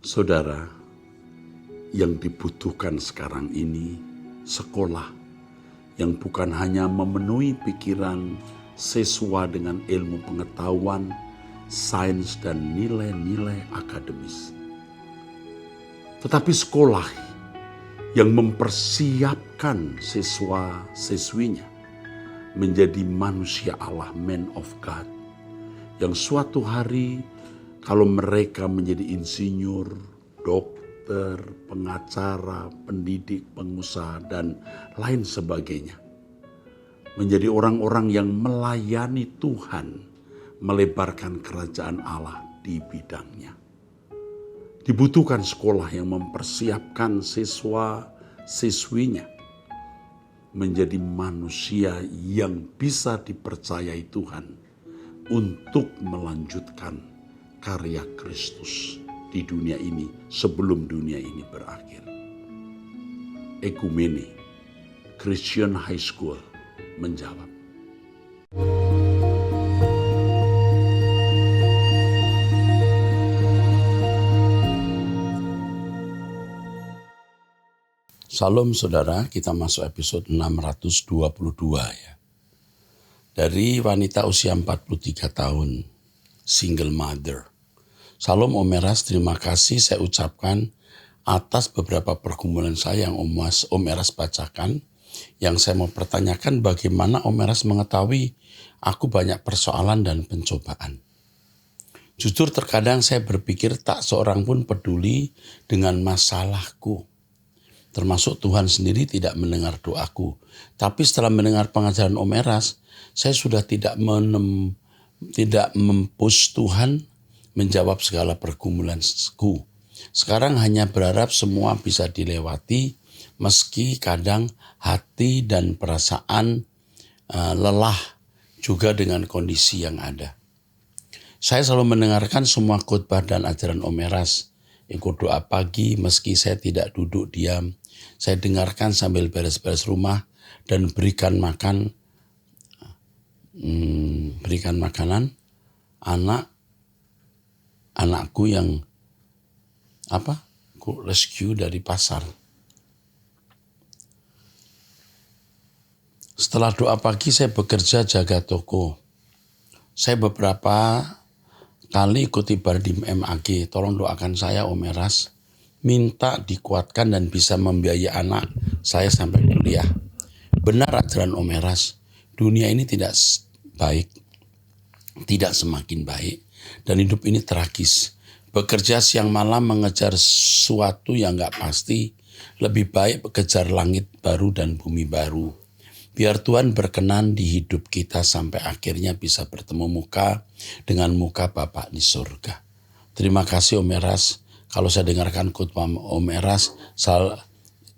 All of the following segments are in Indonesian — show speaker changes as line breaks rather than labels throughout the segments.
Saudara, yang dibutuhkan sekarang ini sekolah yang bukan hanya memenuhi pikiran siswa dengan ilmu pengetahuan, sains, dan nilai-nilai akademis. Tetapi sekolah yang mempersiapkan siswa-siswinya menjadi manusia Allah, man of God, yang suatu hari kalau mereka menjadi insinyur, dokter, pengacara, pendidik, pengusaha, dan lain sebagainya, menjadi orang-orang yang melayani Tuhan, melebarkan kerajaan Allah di bidangnya. Dibutuhkan sekolah yang mempersiapkan siswa-siswinya menjadi manusia yang bisa dipercayai Tuhan untuk melanjutkan karya Kristus di dunia ini sebelum dunia ini berakhir. Ekumene Christian High School menjawab. Salam saudara, kita masuk episode 622 ya. Dari wanita usia 43 tahun, single mother. Salam Om Eras, terima kasih saya ucapkan atas beberapa pergumulan saya yang Om Eras bacakan. Yang saya mau pertanyakan, bagaimana Om Eras mengetahui aku banyak persoalan dan pencobaan. Jujur terkadang saya berpikir tak seorang pun peduli dengan masalahku. Termasuk Tuhan sendiri tidak mendengar doaku. Tapi setelah mendengar pengajaran Om Eras, saya sudah tidak mempush Tuhan menjawab segala pergumulanku. Sekarang hanya berharap semua bisa dilewati, meski kadang hati dan perasaan lelah juga dengan kondisi yang ada. Saya selalu mendengarkan semua khotbah dan ajaran Om Eras. Ikut doa pagi meski saya tidak duduk diam. Saya dengarkan sambil beres-beres rumah dan berikan makanan anakku yang ku rescue dari pasar. Setelah doa pagi saya bekerja jaga toko. Saya beberapa kali ikuti Bardim MAG. Tolong doakan saya Om Eras. Minta dikuatkan dan bisa membiayai anak saya sampai kuliah. Benar ajaran Om Eras. Dunia ini tidak baik. Tidak semakin baik. Dan hidup ini tragis. Bekerja siang malam mengejar sesuatu yang gak pasti. Lebih baik mengejar langit baru dan bumi baru. Biar Tuhan berkenan di hidup kita sampai akhirnya bisa bertemu muka dengan muka Bapa di surga. Terima kasih Om Eras. Kalau saya dengarkan khotbah Om Eras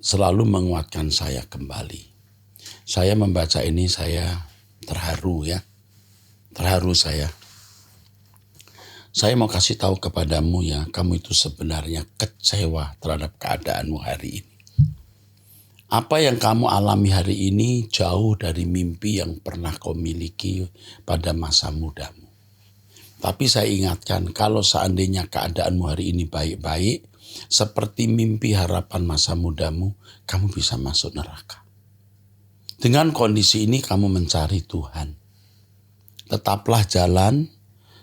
selalu menguatkan saya kembali. Saya membaca ini saya terharu ya. Terharu saya. Saya mau kasih tahu kepadamu ya, kamu itu sebenarnya kecewa terhadap keadaanmu hari ini. Apa yang kamu alami hari ini jauh dari mimpi yang pernah kau miliki pada masa mudamu. Tapi saya ingatkan, kalau seandainya keadaanmu hari ini baik-baik, seperti mimpi harapan masa mudamu, kamu bisa masuk neraka. Dengan kondisi ini kamu mencari Tuhan. Tetaplah jalan,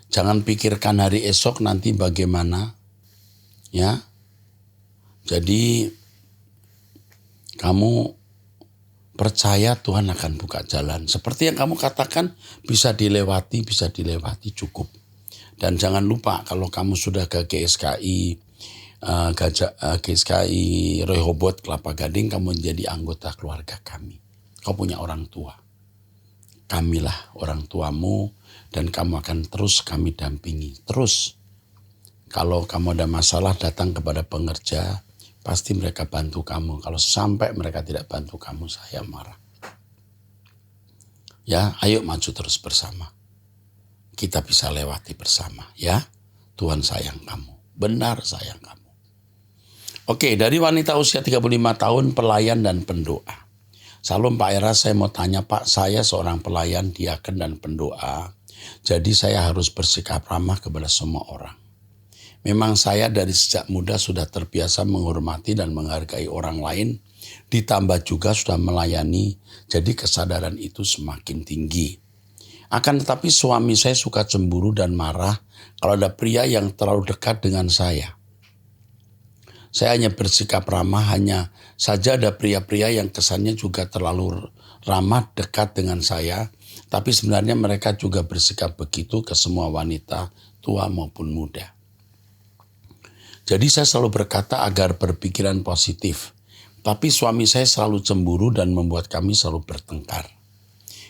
jangan pikirkan hari esok nanti bagaimana. Ya. Jadi kamu percaya Tuhan akan buka jalan. Seperti yang kamu katakan, bisa dilewati cukup. Dan jangan lupa kalau kamu sudah ke GSKI Rehoboth Kelapa Gading, kamu menjadi anggota keluarga kami. Kau punya orang tua. Kamilah orang tuamu dan kamu akan terus kami dampingi. Terus, kalau kamu ada masalah datang kepada pengerja, pasti mereka bantu kamu. Kalau sampai mereka tidak bantu kamu, saya marah. Ya, ayo maju terus bersama. Kita bisa lewati bersama ya. Tuhan sayang kamu. Benar sayang kamu. Oke, dari wanita usia 35 tahun, pelayan dan pendoa. Salam Pak Eras, saya mau tanya Pak, saya seorang pelayan, diaken dan pendoa. Jadi saya harus bersikap ramah kepada semua orang. Memang saya dari sejak muda sudah terbiasa menghormati dan menghargai orang lain, ditambah juga sudah melayani, jadi kesadaran itu semakin tinggi. Akan tetapi suami saya suka cemburu dan marah kalau ada pria yang terlalu dekat dengan saya. Saya hanya bersikap ramah, hanya saja ada pria-pria yang kesannya juga terlalu ramah dekat dengan saya, tapi sebenarnya mereka juga bersikap begitu ke semua wanita, tua maupun muda. Jadi saya selalu berkata agar berpikiran positif, tapi suami saya selalu cemburu dan membuat kami selalu bertengkar.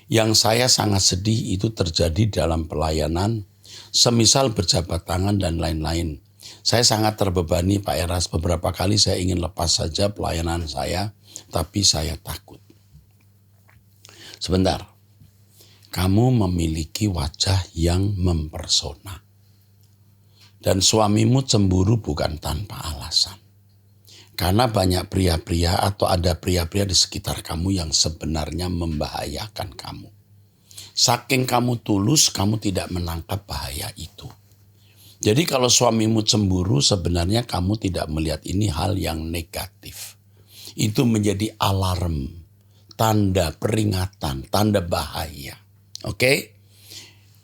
Yang saya sangat sedih itu terjadi dalam pelayanan, semisal berjabat tangan dan lain-lain. Saya sangat terbebani Pak Eras, beberapa kali saya ingin lepas saja pelayanan saya, tapi saya takut. Sebentar, kamu memiliki wajah yang mempersona. Dan suamimu cemburu bukan tanpa alasan. Karena banyak pria-pria atau ada pria-pria di sekitar kamu yang sebenarnya membahayakan kamu. Saking kamu tulus, kamu tidak menangkap bahaya itu. Jadi kalau suamimu cemburu, sebenarnya kamu tidak melihat ini hal yang negatif. Itu menjadi alarm, tanda peringatan, tanda bahaya. Oke?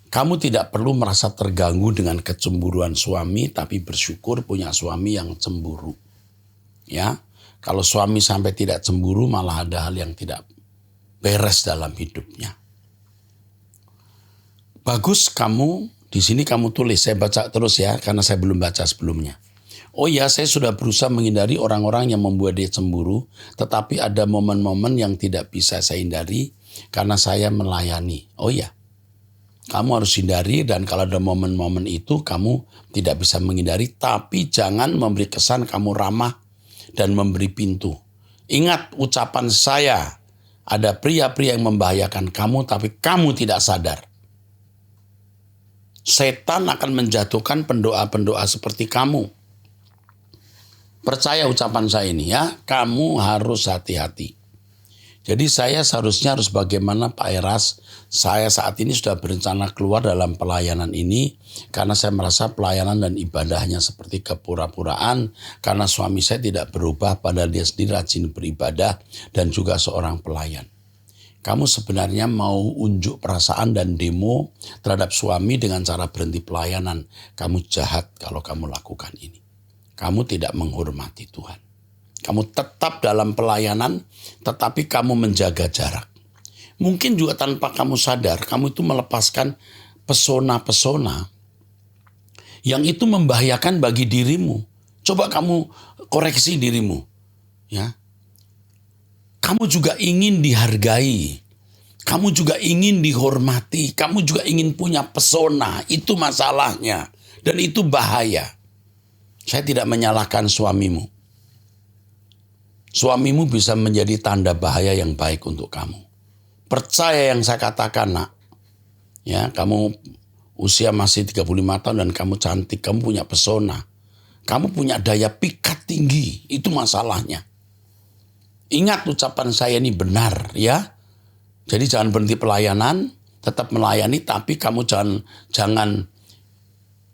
Kamu tidak perlu merasa terganggu dengan kecemburuan suami, tapi bersyukur punya suami yang cemburu. Ya, kalau suami sampai tidak cemburu, malah ada hal yang tidak beres dalam hidupnya. Bagus kamu, di sini kamu tulis, saya baca terus ya, karena saya belum baca sebelumnya. Oh ya, saya sudah berusaha menghindari orang-orang yang membuat dia cemburu, tetapi ada momen-momen yang tidak bisa saya hindari, karena saya melayani. Oh ya, kamu harus hindari, dan kalau ada momen-momen itu, kamu tidak bisa menghindari, tapi jangan memberi kesan kamu ramah dan memberi pintu. Ingat ucapan saya, ada pria-pria yang membahayakan kamu, tapi kamu tidak sadar. Setan akan menjatuhkan pendoa-pendoa seperti kamu. Percaya ucapan saya ini ya, kamu harus hati-hati. Jadi saya seharusnya harus bagaimana Pak Eras, saya saat ini sudah berencana keluar dalam pelayanan ini karena saya merasa pelayanan dan ibadahnya seperti kepura-puraan karena suami saya tidak berubah padahal dia sendiri rajin beribadah dan juga seorang pelayan. Kamu sebenarnya mau unjuk perasaan dan demo terhadap suami dengan cara berhenti pelayanan. Kamu jahat kalau kamu lakukan ini. Kamu tidak menghormati Tuhan. Kamu tetap dalam pelayanan, tetapi kamu menjaga jarak. Mungkin juga tanpa kamu sadar, kamu itu melepaskan pesona-pesona yang itu membahayakan bagi dirimu. Coba kamu koreksi dirimu. Ya. Kamu juga ingin dihargai. Kamu juga ingin dihormati. Kamu juga ingin punya pesona. Itu masalahnya. Dan itu bahaya. Saya tidak menyalahkan suamimu. Suamimu bisa menjadi tanda bahaya yang baik untuk kamu. Percaya yang saya katakan, nak. Ya, kamu usia masih 35 tahun dan kamu cantik. Kamu punya pesona. Kamu punya daya pikat tinggi. Itu masalahnya. Ingat ucapan saya ini benar ya. Jadi jangan berhenti pelayanan, tetap melayani, tapi kamu jangan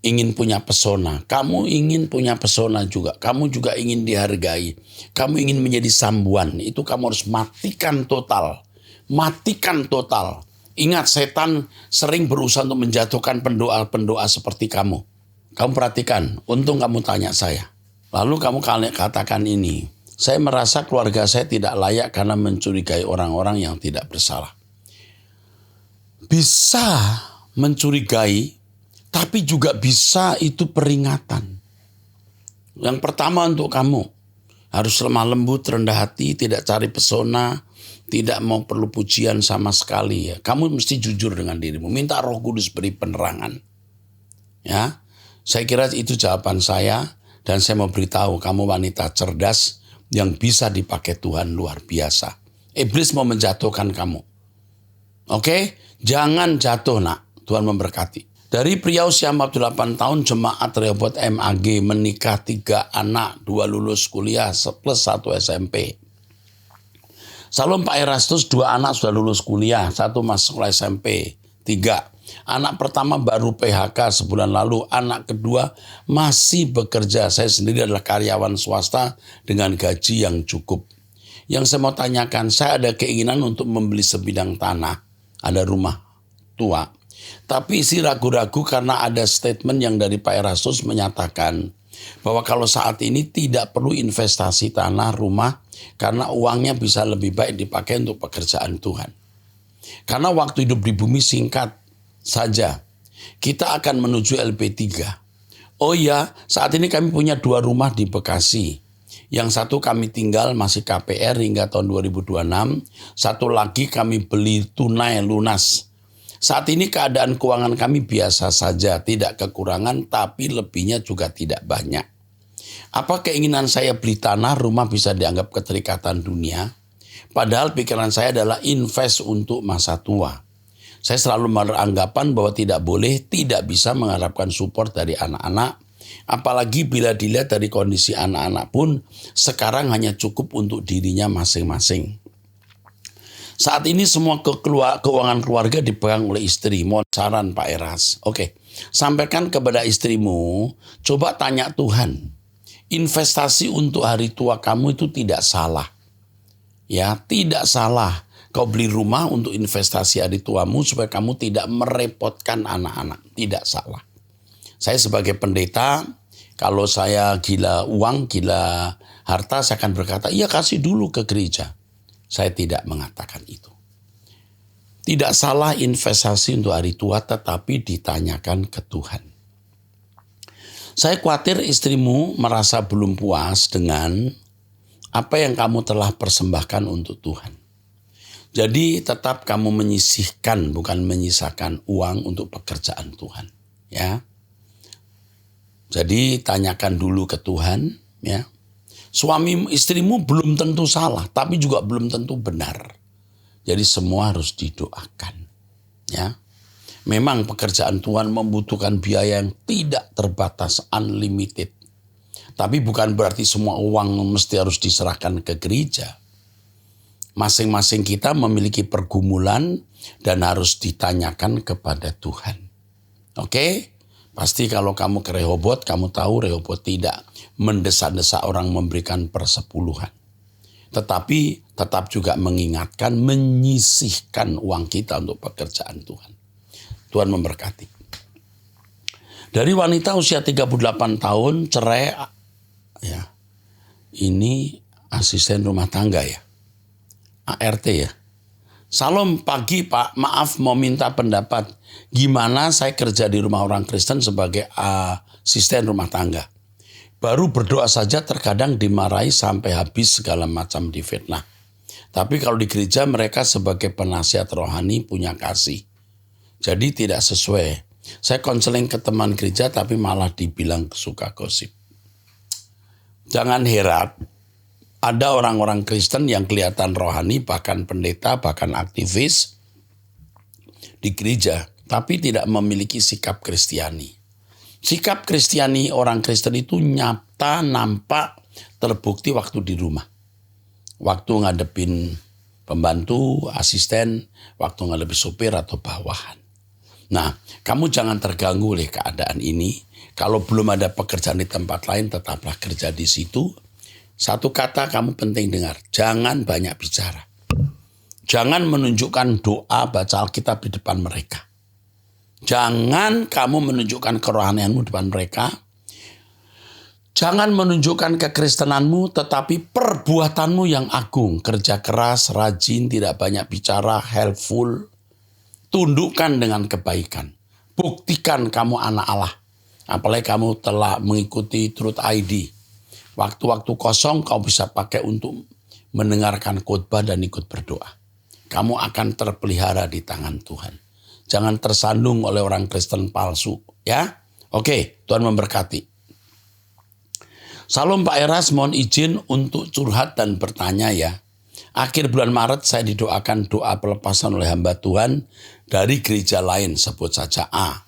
ingin punya pesona. Kamu ingin punya pesona juga. Kamu juga ingin dihargai. Kamu ingin menjadi sambuan. Itu kamu harus matikan total. Matikan total. Ingat, setan sering berusaha untuk menjatuhkan pendoa-pendoa seperti kamu. Kamu perhatikan, untung kamu tanya saya. Lalu kamu katakan ini. Saya merasa keluarga saya tidak layak karena mencurigai orang-orang yang tidak bersalah. Bisa mencurigai, tapi juga bisa itu peringatan. Yang pertama untuk kamu, harus lemah lembut, rendah hati, tidak cari pesona, tidak mau perlu pujian sama sekali. Ya. Kamu mesti jujur dengan dirimu, minta Roh Kudus beri penerangan. Ya, saya kira itu jawaban saya, dan saya mau beritahu kamu wanita cerdas, yang bisa dipakai Tuhan luar biasa. Iblis mau menjatuhkan kamu. Oke? Jangan jatuh, nak. Tuhan memberkati. Dari pria usia 48 tahun, jemaat Rehoboth MAG menikah 3 anak, 2 lulus kuliah, plus 1 SMP. Salom Pak Erastus, 2 anak sudah lulus kuliah, 1 masuk SMP, 3. Anak pertama baru PHK sebulan lalu, anak kedua masih bekerja. Saya sendiri adalah karyawan swasta dengan gaji yang cukup. Yang saya mau tanyakan, saya ada keinginan untuk membeli sebidang tanah, ada rumah tua. Tapi isi ragu-ragu karena ada statement yang dari Pak Erastus menyatakan bahwa kalau saat ini tidak perlu investasi tanah, rumah, karena uangnya bisa lebih baik dipakai untuk pekerjaan Tuhan. Karena waktu hidup di bumi singkat saja, kita akan menuju LP3. Oh ya, saat ini kami punya 2 rumah di Bekasi. Yang satu kami tinggal masih KPR hingga tahun 2026. Satu lagi kami beli tunai lunas. Saat ini keadaan keuangan kami biasa saja, tidak kekurangan, tapi lebihnya juga tidak banyak. Apa keinginan saya beli tanah, rumah bisa dianggap keterikatan dunia? Padahal pikiran saya adalah invest untuk masa tua. Saya selalu beranggapan bahwa tidak boleh, tidak bisa mengharapkan support dari anak-anak. Apalagi bila dilihat dari kondisi anak-anak pun sekarang hanya cukup untuk dirinya masing-masing. Saat ini semua keuangan keluarga dipegang oleh istri. Mohon saran Pak Eras. Oke, sampaikan kepada istrimu, coba tanya Tuhan. Investasi untuk hari tua kamu itu tidak salah. Ya, tidak salah. Kau beli rumah untuk investasi hari tuamu supaya kamu tidak merepotkan anak-anak. Tidak salah. Saya sebagai pendeta, kalau saya gila uang, gila harta, saya akan berkata, iya kasih dulu ke gereja. Saya tidak mengatakan itu. Tidak salah investasi untuk hari tua, tetapi ditanyakan ke Tuhan. Saya khawatir istrimu merasa belum puas dengan apa yang kamu telah persembahkan untuk Tuhan. Jadi tetap kamu menyisihkan, bukan menyisakan uang untuk pekerjaan Tuhan. Ya. Jadi tanyakan dulu ke Tuhan. Ya. Suami istrimu belum tentu salah, tapi juga belum tentu benar. Jadi semua harus didoakan. Ya. Memang pekerjaan Tuhan membutuhkan biaya yang tidak terbatas, unlimited. Tapi bukan berarti semua uang mesti harus diserahkan ke gereja. Masing-masing kita memiliki pergumulan dan harus ditanyakan kepada Tuhan. Oke? Pasti kalau kamu ke Rehoboth, kamu tahu Rehoboth tidak mendesak-desak orang memberikan persepuluhan. Tetapi tetap juga mengingatkan, menyisihkan uang kita untuk pekerjaan Tuhan. Tuhan memberkati. Dari wanita usia 38 tahun, cerai, ya, ini asisten rumah tangga ya. ART ya. Salam pagi Pak, maaf mau minta pendapat. Gimana saya kerja di rumah orang Kristen sebagai asisten rumah tangga. Baru berdoa saja terkadang dimarahi sampai habis segala macam difitnah. Tapi kalau di gereja mereka sebagai penasihat rohani punya kasih. Jadi tidak sesuai. Saya konseling ke teman gereja tapi malah dibilang suka gosip. Jangan heran. Ada orang-orang Kristen yang kelihatan rohani, bahkan pendeta, bahkan aktivis di gereja, tapi tidak memiliki sikap Kristiani. Sikap Kristiani orang Kristen itu nyata, nampak, terbukti waktu di rumah. Waktu ngadepin pembantu, asisten, waktu ngadepin supir atau bawahan. Nah, kamu jangan terganggu oleh keadaan ini. Kalau belum ada pekerjaan di tempat lain, tetaplah kerja di situ. Satu kata kamu penting dengar, jangan banyak bicara. Jangan menunjukkan doa baca Alkitab di depan mereka. Jangan kamu menunjukkan kerohanianmu di depan mereka. Jangan menunjukkan kekristenanmu, tetapi perbuatanmu yang agung. Kerja keras, rajin, tidak banyak bicara, helpful. Tundukkan dengan kebaikan. Buktikan kamu anak Allah. Apalagi kamu telah mengikuti Truth ID. Waktu-waktu kosong kau bisa pakai untuk mendengarkan khotbah dan ikut berdoa. Kamu akan terpelihara di tangan Tuhan. Jangan tersandung oleh orang Kristen palsu. Ya, oke, Tuhan memberkati. Salam Pak Eras, mohon izin untuk curhat dan bertanya ya. Akhir bulan Maret saya didoakan doa pelepasan oleh hamba Tuhan dari gereja lain, sebut saja A.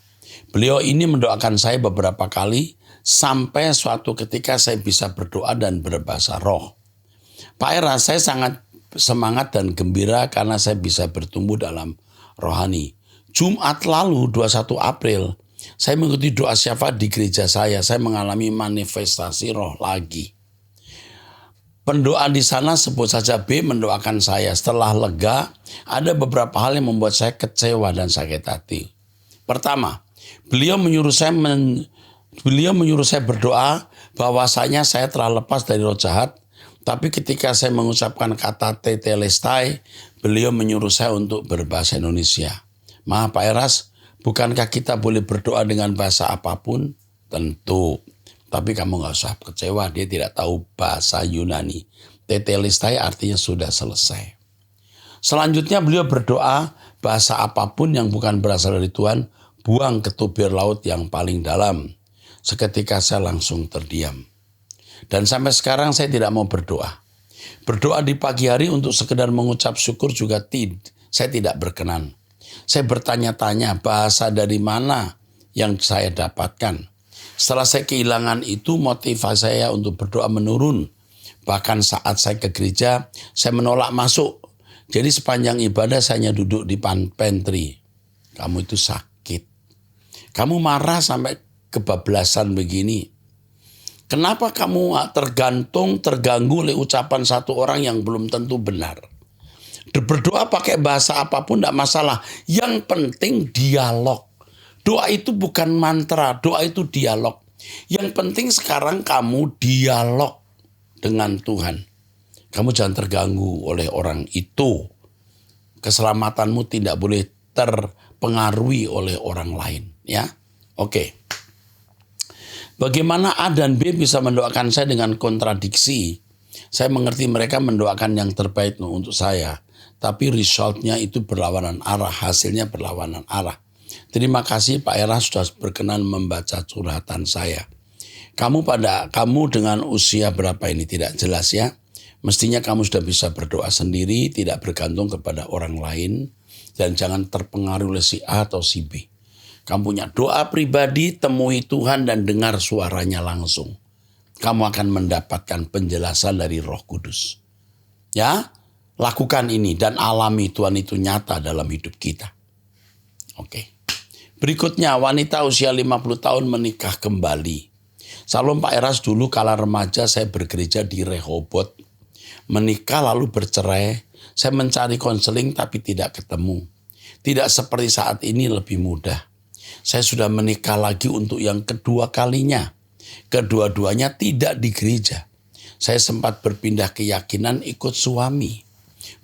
Beliau ini mendoakan saya beberapa kali, sampai suatu ketika saya bisa berdoa dan berbahasa roh. Pak Eras, saya sangat semangat dan gembira karena saya bisa bertumbuh dalam rohani. Jumat lalu 21 April, saya mengikuti doa syafaat di gereja saya mengalami manifestasi roh lagi. Pendoa di sana sebut saja B mendoakan saya. Setelah lega, ada beberapa hal yang membuat saya kecewa dan sakit hati. Pertama, beliau menyuruh saya berdoa bahwasanya saya telah lepas dari roh jahat. Tapi ketika saya mengucapkan kata tetelestai, beliau menyuruh saya untuk berbahasa Indonesia. Maaf Pak Eras, bukankah kita boleh berdoa dengan bahasa apapun? Tentu. Tapi kamu gak usah kecewa, dia tidak tahu bahasa Yunani. Tetelestai artinya sudah selesai. Selanjutnya beliau berdoa bahasa apapun yang bukan berasal dari Tuhan, buang ke tubir laut yang paling dalam. Seketika saya langsung terdiam. Dan sampai sekarang saya tidak mau berdoa. Berdoa di pagi hari untuk sekedar mengucap syukur juga saya tidak berkenan. Saya bertanya-tanya bahasa dari mana yang saya dapatkan. Setelah saya kehilangan itu, motivasi saya untuk berdoa menurun. Bahkan saat saya ke gereja, saya menolak masuk. Jadi sepanjang ibadah saya hanya duduk di pantry. Kamu itu sakit. Kamu marah sampai kebablasan begini. Kenapa kamu terganggu oleh ucapan satu orang yang belum tentu benar? Berdoa pakai bahasa apapun tidak masalah. Yang penting dialog. Doa itu bukan mantra, doa itu dialog. Yang penting sekarang kamu dialog dengan Tuhan. Kamu jangan terganggu oleh orang itu. Keselamatanmu tidak boleh terpengaruhi oleh orang lain. Ya, oke. Bagaimana A dan B bisa mendoakan saya dengan kontradiksi? Saya mengerti mereka mendoakan yang terbaik untuk saya. Tapi resultnya itu berlawanan arah, hasilnya berlawanan arah. Terima kasih Pak Era sudah berkenan membaca curhatan saya. Kamu dengan usia berapa ini tidak jelas ya. Mestinya kamu sudah bisa berdoa sendiri, tidak bergantung kepada orang lain. Dan jangan terpengaruh oleh si A atau si B. Kamu punya doa pribadi, temui Tuhan dan dengar suaranya langsung. Kamu akan mendapatkan penjelasan dari Roh Kudus. Ya, lakukan ini dan alami Tuhan itu nyata dalam hidup kita. Oke. Berikutnya, wanita usia 50 tahun menikah kembali. Salam Pak Eras, dulu kala remaja saya bergereja di Rehoboth. Menikah lalu bercerai, saya mencari konseling tapi tidak ketemu. Tidak seperti saat ini lebih mudah. Saya sudah menikah lagi untuk yang kedua kalinya. Kedua-duanya tidak di gereja. Saya sempat berpindah keyakinan ikut suami.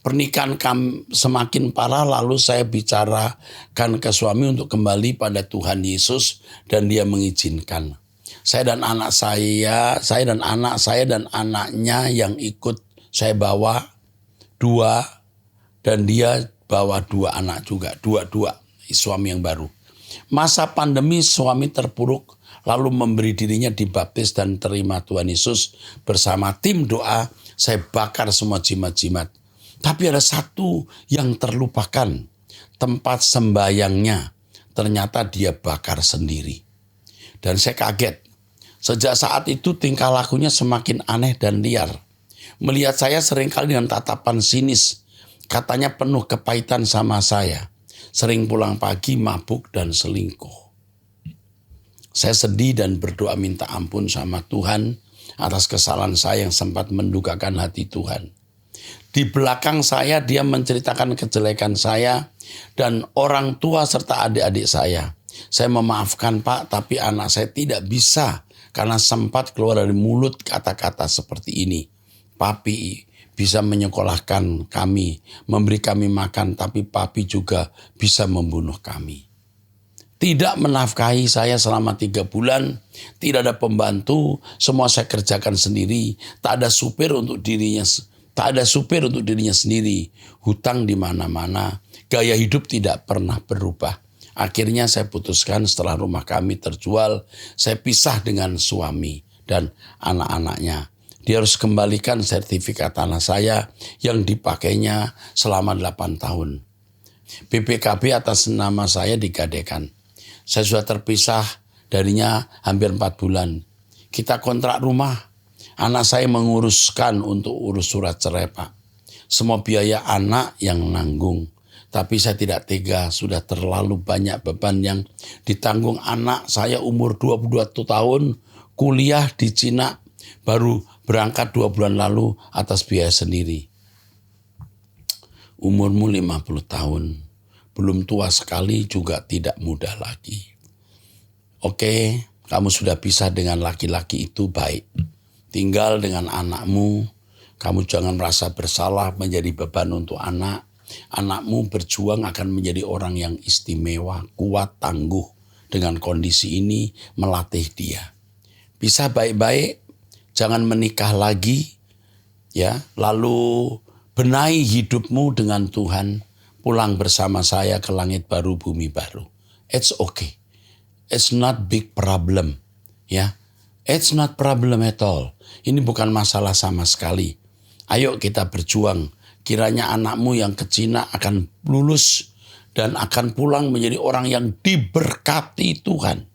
Pernikahan kami semakin parah lalu saya bicarakan ke suami untuk kembali pada Tuhan Yesus dan dia mengizinkan. Saya dan anak dan anaknya yang ikut saya bawa 2 dan dia bawa 2 anak juga, dua suami yang baru. Masa pandemi suami terpuruk lalu memberi dirinya dibaptis dan terima Tuhan Yesus bersama tim doa. Saya bakar semua jimat-jimat. Tapi ada satu yang terlupakan, tempat sembayangnya. Ternyata dia bakar sendiri. Dan saya kaget. Sejak saat itu tingkah lakunya semakin aneh dan liar. Melihat saya seringkali dengan tatapan sinis. Katanya penuh kepahitan sama saya. Sering pulang pagi, mabuk dan selingkuh. Saya sedih dan berdoa minta ampun sama Tuhan atas kesalahan saya yang sempat mendukakan hati Tuhan. Di belakang saya dia menceritakan kejelekan saya dan orang tua serta adik-adik saya. Saya memaafkan Pak, tapi anak saya tidak bisa karena sempat keluar dari mulut kata-kata seperti ini. Papi bisa menyekolahkan kami, memberi kami makan, tapi papi juga bisa membunuh kami. Tidak menafkahi saya selama 3 bulan, tidak ada pembantu, semua saya kerjakan sendiri, tak ada supir untuk dirinya sendiri, hutang di mana-mana, gaya hidup tidak pernah berubah. Akhirnya saya putuskan setelah rumah kami terjual, saya pisah dengan suami dan anak-anaknya. Dia harus kembalikan sertifikat tanah saya yang dipakainya selama 8 tahun. BPKB atas nama saya digadaikan. Saya sudah terpisah darinya hampir 4 bulan. Kita kontrak rumah. Anak saya menguruskan untuk urus surat cerai Pak. Semua biaya anak yang nanggung. Tapi saya tidak tega, sudah terlalu banyak beban yang ditanggung anak saya umur 22 tahun, kuliah di Cina, baru berangkat 2 bulan lalu atas biaya sendiri. Umurmu 50 tahun, belum tua sekali juga tidak muda lagi. Oke, kamu sudah pisah dengan laki-laki itu baik. Tinggal dengan anakmu, kamu jangan merasa bersalah menjadi beban untuk anak. Anakmu berjuang akan menjadi orang yang istimewa, kuat, tangguh. Dengan kondisi ini melatih dia. Bisa baik-baik, jangan menikah lagi, ya. Lalu benahi hidupmu dengan Tuhan. Pulang bersama saya ke langit baru, bumi baru. It's okay. It's not big problem, ya. It's not problem at all. Ini bukan masalah sama sekali. Ayo kita berjuang. Kiranya anakmu yang ke Cina akan lulus dan akan pulang menjadi orang yang diberkati Tuhan.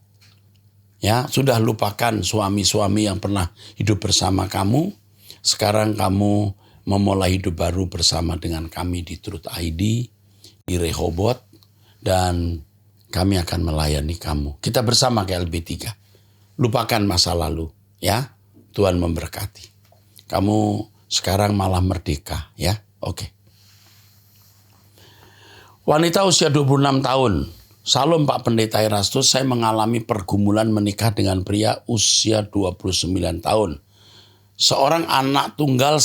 Ya, sudah lupakan suami-suami yang pernah hidup bersama kamu. Sekarang kamu memulai hidup baru bersama dengan kami di Truth ID, di Rehoboth, dan kami akan melayani kamu. Kita bersama ke LB3. Lupakan masa lalu, ya. Tuhan memberkati. Kamu sekarang malah merdeka, ya. Oke. Wanita usia 26 tahun. Salam Pak Pendeta Erastus, saya mengalami pergumulan menikah dengan pria usia 29 tahun. Seorang anak tunggal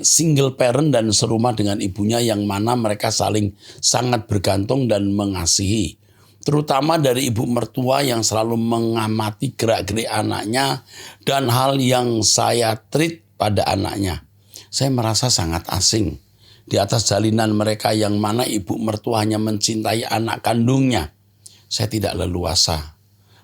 single parent dan serumah dengan ibunya yang mana mereka saling sangat bergantung dan mengasihi. Terutama dari ibu mertua yang selalu mengamati gerak-gerik anaknya dan hal yang saya treat pada anaknya. Saya merasa sangat asing di atas jalinan mereka yang mana ibu mertua hanya mencintai anak kandungnya. Saya tidak leluasa,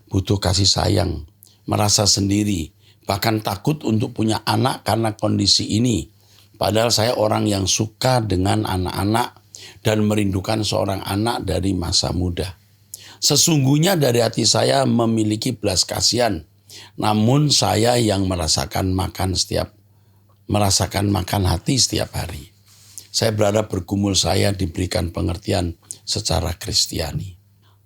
butuh kasih sayang, merasa sendiri, bahkan takut untuk punya anak karena kondisi ini. Padahal saya orang yang suka dengan anak-anak dan merindukan seorang anak dari masa muda. Sesungguhnya dari hati saya memiliki belas kasihan, namun saya yang merasakan makan hati setiap hari. Saya berharap bergumul saya diberikan pengertian secara Kristiani.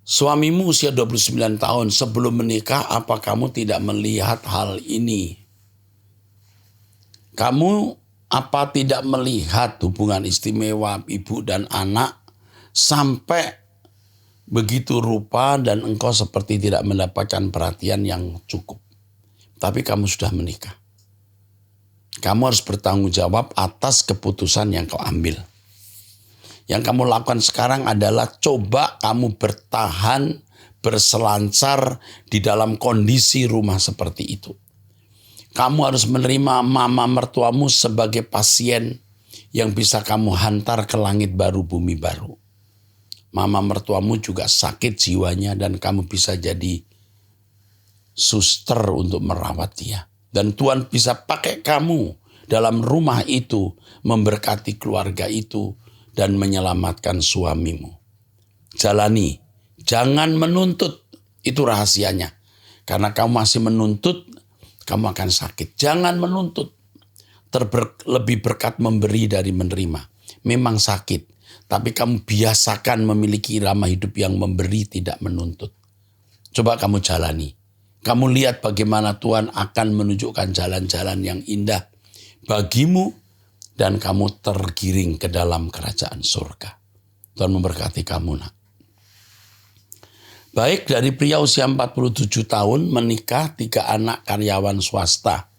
Suamimu usia 29 tahun, sebelum menikah apa kamu tidak melihat hal ini? Kamu apa tidak melihat hubungan istimewa ibu dan anak sampai begitu rupa dan engkau seperti tidak mendapatkan perhatian yang cukup? Tapi kamu sudah menikah. Kamu harus bertanggung jawab atas keputusan yang kau ambil. Yang kamu lakukan sekarang adalah coba kamu bertahan, berselancar di dalam kondisi rumah seperti itu. Kamu harus menerima mama mertuamu sebagai pasien yang bisa kamu hantar ke langit baru, bumi baru. Mama mertuamu juga sakit jiwanya dan kamu bisa jadi suster untuk merawat dia. Dan Tuhan bisa pakai kamu dalam rumah itu, memberkati keluarga itu, dan menyelamatkan suamimu. Jalani, jangan menuntut, itu rahasianya. Karena kamu masih menuntut, kamu akan sakit. Jangan menuntut, lebih berkat memberi dari menerima. Memang sakit, tapi kamu biasakan memiliki irama hidup yang memberi, tidak menuntut. Coba kamu jalani. Kamu lihat bagaimana Tuhan akan menunjukkan jalan-jalan yang indah bagimu dan kamu tergiring ke dalam kerajaan surga. Tuhan memberkati kamu, nak. Baik, dari pria usia 47 tahun menikah 3 anak karyawan swasta.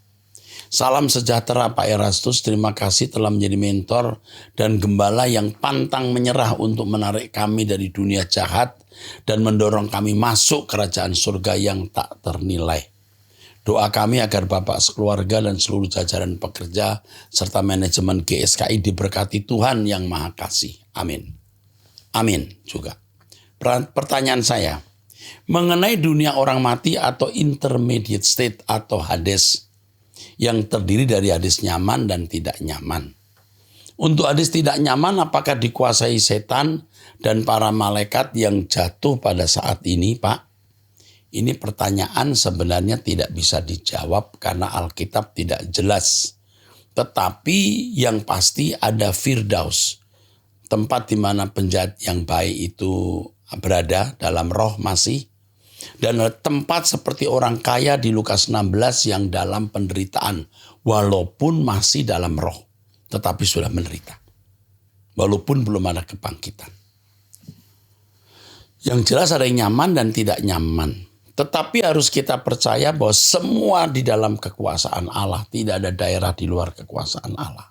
Salam sejahtera Pak Erastus, terima kasih telah menjadi mentor dan gembala yang pantang menyerah untuk menarik kami dari dunia jahat dan mendorong kami masuk kerajaan surga yang tak ternilai. Doa kami agar Bapak sekeluarga dan seluruh jajaran pekerja serta manajemen GSKI diberkati Tuhan yang Maha Kasih. Amin. Amin juga. Pertanyaan saya, mengenai dunia orang mati atau intermediate state atau Hades, yang terdiri dari Hades nyaman dan tidak nyaman. Untuk Hades tidak nyaman, apakah dikuasai setan dan para malaikat yang jatuh pada saat ini, Pak? Ini pertanyaan sebenarnya tidak bisa dijawab karena Alkitab tidak jelas. Tetapi yang pasti ada Firdaus, tempat di mana penjahat yang baik itu berada dalam roh masih. Dan tempat seperti orang kaya di Lukas 16 yang dalam penderitaan. Walaupun masih dalam roh, tetapi sudah menderita. Walaupun belum ada kebangkitan. Yang jelas ada yang nyaman dan tidak nyaman. Tetapi harus kita percaya bahwa semua di dalam kekuasaan Allah. Tidak ada daerah di luar kekuasaan Allah.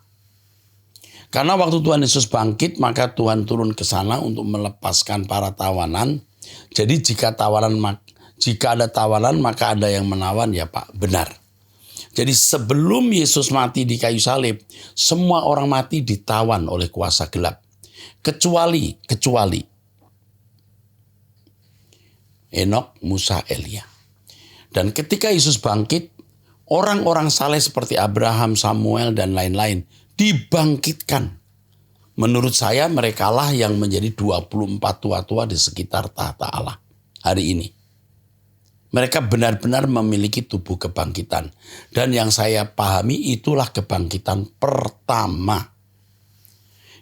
Karena waktu Tuhan Yesus bangkit, maka Tuhan turun ke sana untuk melepaskan para tawanan. Jadi jika ada tawanan, maka ada yang menawan, ya Pak, benar. Jadi sebelum Yesus mati di kayu salib, semua orang mati ditawan oleh kuasa gelap. Kecuali Henokh, Musa, Elia. Dan ketika Yesus bangkit, orang-orang saleh seperti Abraham, Samuel, dan lain-lain dibangkitkan. Menurut saya merekalah yang menjadi 24 tua-tua di sekitar tahta Allah hari ini. Mereka benar-benar memiliki tubuh kebangkitan. Dan yang saya pahami itulah kebangkitan pertama.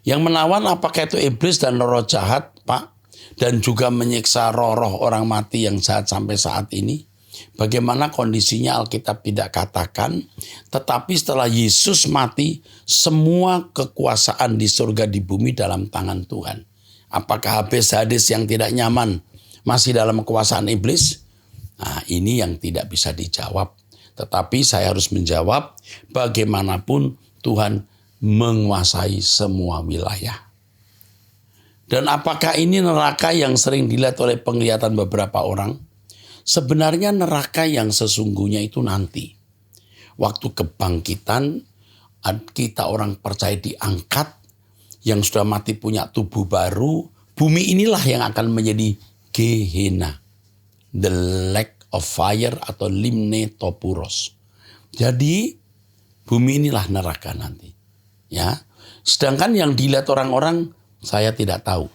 Yang menawan apakah itu iblis dan roh jahat, Pak? Dan juga menyiksa roh-roh orang mati yang jahat sampai saat ini. Bagaimana kondisinya Alkitab tidak katakan. Tetapi setelah Yesus mati, semua kekuasaan di surga di bumi dalam tangan Tuhan. Apakah habis hadis yang tidak nyaman masih dalam kekuasaan iblis? Nah, ini yang tidak bisa dijawab. Tetapi saya harus menjawab, bagaimanapun Tuhan menguasai semua wilayah. Dan apakah ini neraka yang sering dilihat oleh penglihatan beberapa orang? Sebenarnya neraka yang sesungguhnya itu nanti. Waktu kebangkitan, kita orang percaya diangkat, yang sudah mati punya tubuh baru, bumi inilah yang akan menjadi Gehenna. The lake of fire atau limne topuros. Jadi bumi inilah neraka nanti. Ya, sedangkan yang dilihat orang-orang saya tidak tahu.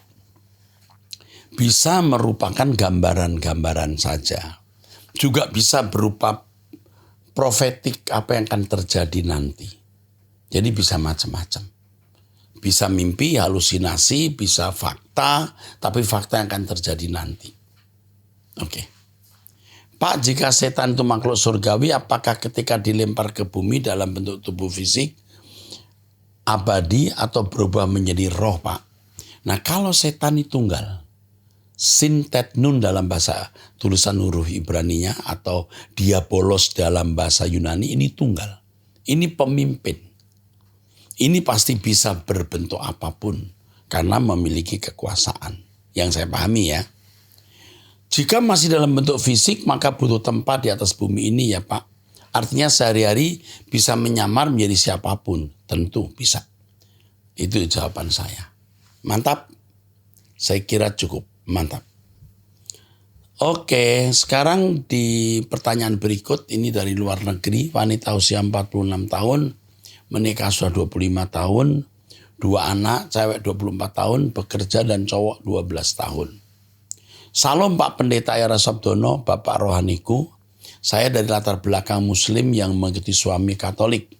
Bisa merupakan gambaran-gambaran saja. Juga bisa berupa profetik apa yang akan terjadi nanti. Jadi bisa macam-macam. Bisa mimpi, halusinasi, bisa fakta, tapi fakta yang akan terjadi nanti. Oke. Pak, jika setan itu makhluk surgawi, apakah ketika dilempar ke bumi dalam bentuk tubuh fisik, abadi atau berubah menjadi roh, Pak? Nah, kalau setan itu tunggal, Sintet nun dalam bahasa tulisan huruf Ibraninya atau diabolos dalam bahasa Yunani, ini tunggal. Ini pemimpin. Ini pasti bisa berbentuk apapun karena memiliki kekuasaan. Yang saya pahami ya. Jika masih dalam bentuk fisik maka butuh tempat di atas bumi ini ya Pak. Artinya sehari-hari bisa menyamar menjadi siapapun. Tentu bisa. Itu jawaban saya. Mantap. Saya kira cukup. Mantap. Oke, sekarang di pertanyaan berikut ini dari luar negeri. Wanita usia 46 tahun, menikah sudah 25 tahun, 2 anak, cewek 24 tahun, bekerja dan cowok 12 tahun. Salam Pak Pendeta Era Sabdono, Bapak Rohaniku. Saya dari latar belakang Muslim yang mengikuti suami Katolik.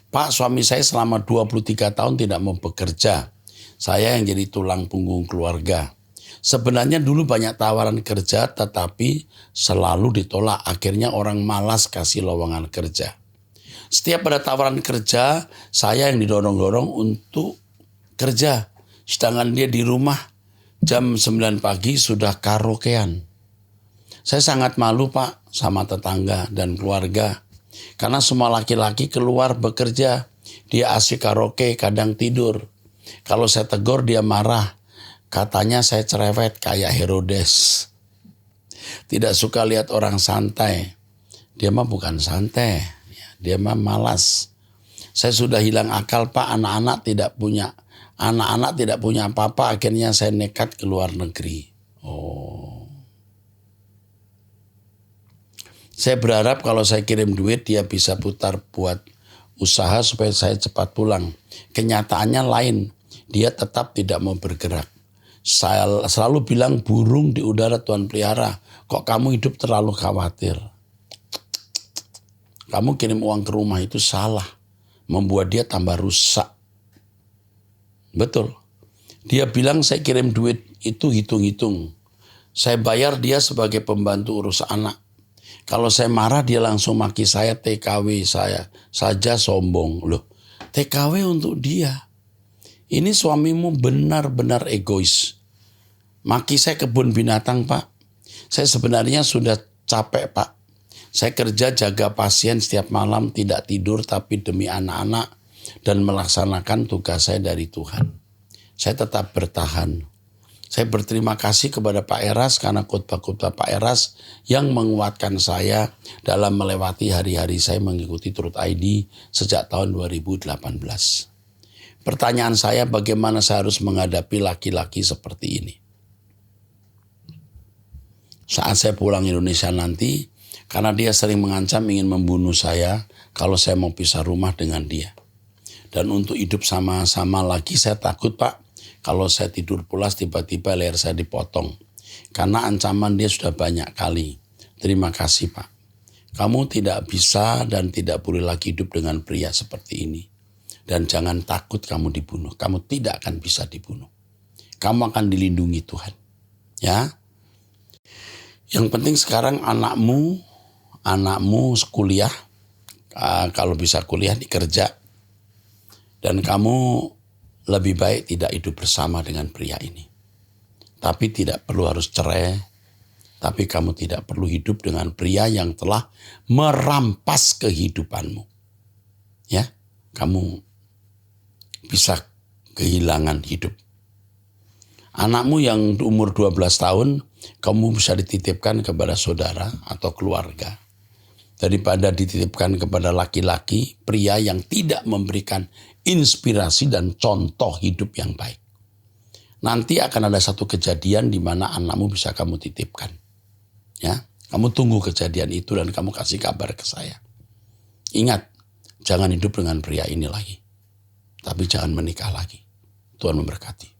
Pak, suami saya selama 23 tahun tidak mau bekerja. Saya yang jadi tulang punggung keluarga. Sebenarnya dulu banyak tawaran kerja tetapi selalu ditolak. Akhirnya orang malas kasih lowongan kerja. Setiap ada tawaran kerja, saya yang didorong-dorong untuk kerja. Sedangkan dia di rumah jam 9 pagi sudah karaokean. Saya sangat malu Pak sama tetangga dan keluarga. Karena semua laki-laki keluar bekerja. Dia asik karaoke, kadang tidur. Kalau saya tegur dia marah. Katanya saya cerewet kayak Herodes. Tidak suka lihat orang santai. Dia mah bukan santai. Dia mah malas. Saya sudah hilang akal Pak, anak-anak tidak punya apa-apa. Akhirnya saya nekat ke luar negeri. Oh. Saya berharap kalau saya kirim duit dia bisa putar buat usaha supaya saya cepat pulang. Kenyataannya lain. Dia tetap tidak mau bergerak. Saya selalu bilang burung di udara Tuhan pelihara. Kok kamu hidup terlalu khawatir? Kamu kirim uang ke rumah itu salah. Membuat dia tambah rusak. Betul. Dia bilang saya kirim duit itu hitung-hitung. Saya bayar dia sebagai pembantu urus anak. Kalau saya marah dia langsung maki saya, TKW saya saja sombong. Loh, TKW untuk dia. Ini suamimu benar-benar egois. Maki saya kebun binatang, Pak. Saya sebenarnya sudah capek, Pak. Saya kerja jaga pasien setiap malam, tidak tidur tapi demi anak-anak dan melaksanakan tugas saya dari Tuhan. Saya tetap bertahan. Saya berterima kasih kepada Pak Eras karena khotbah-khotbah Pak Eras yang menguatkan saya dalam melewati hari-hari saya mengikuti Truth ID sejak tahun 2018. Pertanyaan saya, bagaimana saya harus menghadapi laki-laki seperti ini? Saat saya pulang Indonesia nanti, karena dia sering mengancam ingin membunuh saya kalau saya mau pisah rumah dengan dia. Dan untuk hidup sama-sama lagi saya takut, Pak. Kalau saya tidur pulas tiba-tiba leher saya dipotong. Karena ancaman dia sudah banyak kali. Terima kasih, Pak. Kamu tidak bisa dan tidak boleh lagi hidup dengan pria seperti ini. Dan jangan takut kamu dibunuh. Kamu tidak akan bisa dibunuh. Kamu akan dilindungi Tuhan. Ya. Yang penting sekarang anakmu kuliah. Kalau bisa kuliah dikerja. Dan kamu lebih baik tidak hidup bersama dengan pria ini. Tapi tidak perlu harus cerai. Tapi kamu tidak perlu hidup dengan pria yang telah merampas kehidupanmu. Ya, kamu bisa kehilangan hidup. Anakmu yang umur 12 tahun, kamu bisa dititipkan kepada saudara atau keluarga. Daripada dititipkan kepada laki-laki, pria yang tidak memberikan inspirasi dan contoh hidup yang baik. Nanti akan ada satu kejadian di mana anakmu bisa kamu titipkan. Ya, kamu tunggu kejadian itu dan kamu kasih kabar ke saya. Ingat, jangan hidup dengan pria ini lagi. Tapi jangan menikah lagi. Tuhan memberkati.